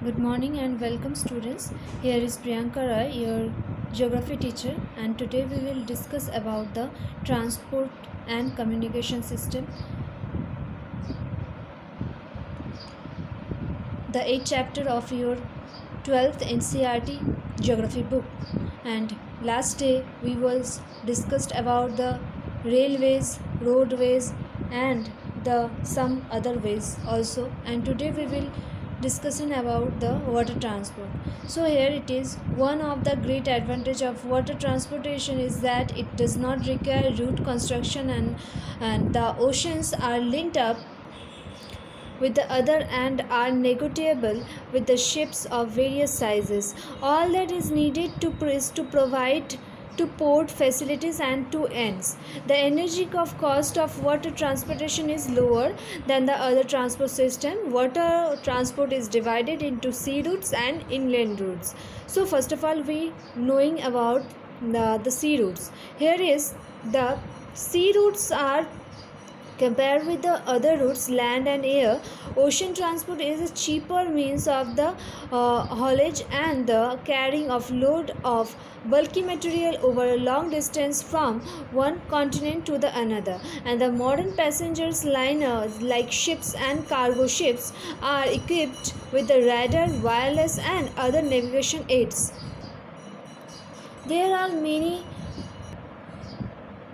Good morning and welcome students. Here is Priyanka Rai, your geography teacher, and today we will discuss about the transport and communication system, the 8th chapter of your 12th NCERT geography book. And last day we was discussed about the railways, roadways and the some other ways also, and today we will discussing about the water transport. So here it is, one of the great advantage of water transportation is that it does not require route construction, and the oceans are linked up with the other and are negotiable with the ships of various sizes. All that is needed is to provide to port facilities and to ends. The energy of cost of water transportation is lower than the other transport system. Water transport is divided into sea routes and inland routes. So first of all, we knowing about the sea routes. Here is the sea routes are compared with the other routes, land and air. Ocean transport is a cheaper means of the haulage and the carrying of load of bulky material over a long distance from one continent to the another. And the modern passengers liners like ships and cargo ships are equipped with the radar, wireless and other navigation aids. There are many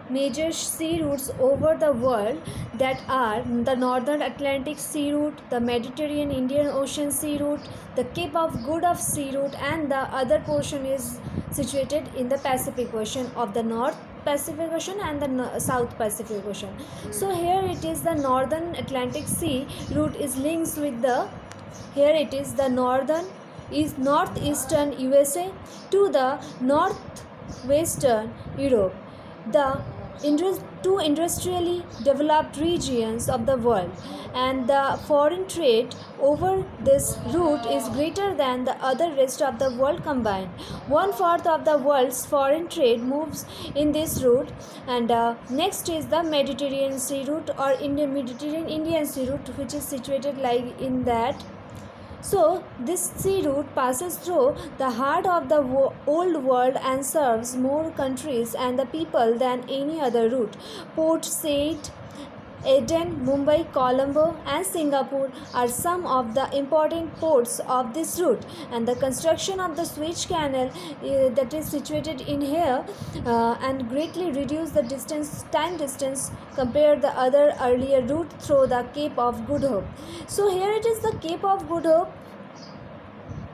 major sea routes over the world, that are the Northern Atlantic Sea Route, the Mediterranean Indian Ocean Sea Route, the Cape of Good of Sea Route, and the other portion is situated in the Pacific Ocean of the North Pacific Ocean and the South Pacific Ocean. So here it is, the Northern Atlantic Sea route is linked with the, here it is, the northern is northeastern USA to the northwestern Europe, the two industrially developed regions of the world, and the foreign trade over this route is greater than the other rest of the world combined. One fourth of the world's foreign trade moves in this route. And next is the Mediterranean Sea Route or Mediterranean Indian Sea Route, which is situated like in that. So, this sea route passes through the heart of the old world and serves more countries and the people than any other route. Port Said, Aden, Mumbai, Colombo, and Singapore are some of the important ports of this route, and the construction of the Suez Canal that is situated in here and greatly reduce the time distance compared the other earlier route through the Cape of Good Hope. So here it is, the Cape of Good Hope.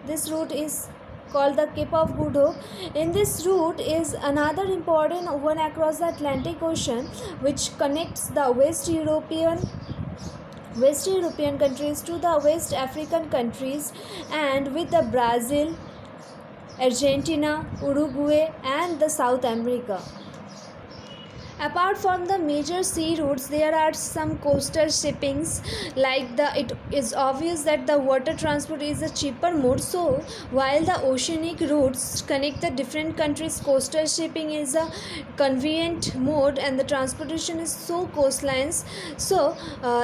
This route is called the Cape of Good Hope. In this route is another important one across the Atlantic Ocean, which connects the West European countries to the West African countries, and with the Brazil, Argentina, Uruguay and the South America. Apart from the major sea routes, there are some coastal shippings, like it is obvious that the water transport is a cheaper mode. So while the oceanic routes connect the different countries, coastal shipping is a convenient mode and the transportation is so coastlines. So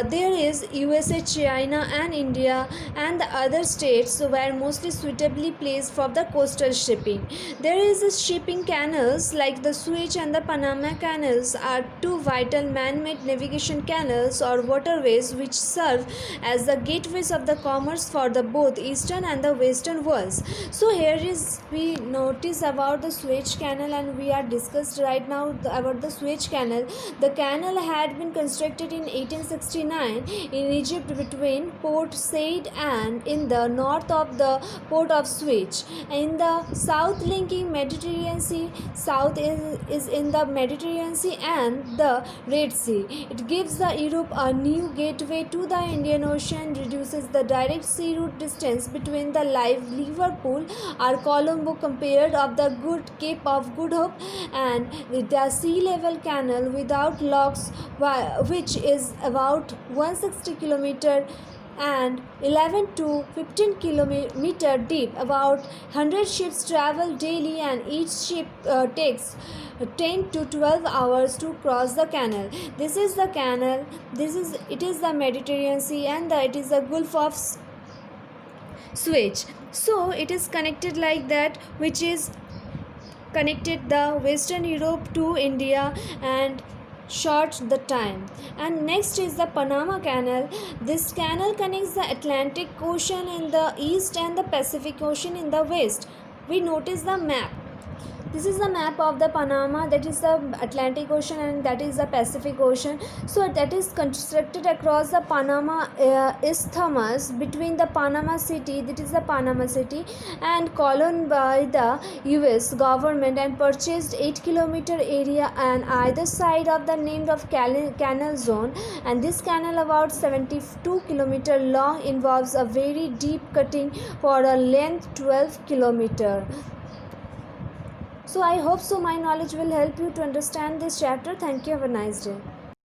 there is USA, China and India and the other states were mostly suitably placed for the coastal shipping. There is a shipping canals like the Suez and the Panama canals are two vital man-made navigation canals or waterways which serve as the gateways of the commerce for the both eastern and the western worlds. So here is, we notice about the Suez Canal, and we are discussed right now about the Suez Canal. The canal had been constructed in 1869 in Egypt between Port Said and in the north of the port of Suez. In the south linking Mediterranean Sea, south is in the Mediterranean Sea and the Red Sea. It gives the Europe a new gateway to the Indian Ocean, reduces the direct sea route distance between the Liverpool or Colombo compared of the good Cape of Good Hope and the sea level canal without locks, which is about 160 km and 11 to 15 kilometer deep. About 100 ships travel daily and each ship takes 10 to 12 hours to cross the canal. This is the canal, it is the Mediterranean Sea, and it is the Gulf of Suez. So it is connected like that, which is connected the Western Europe to India and short the time. And next is the Panama Canal. This canal connects the Atlantic Ocean in the east and the Pacific Ocean in the west. We notice the map. This is the map of the Panama, that is the Atlantic Ocean and that is the Pacific Ocean. So that is constructed across the Panama Isthmus between the Panama City, that is the Panama City, and Colon by the US government, and purchased 8-kilometer area on either side of the named of canal zone. And this canal, about 72-kilometer long, involves a very deep cutting for a length 12-kilometer. So I hope so my knowledge will help you to understand this chapter. Thank you. Have a nice day.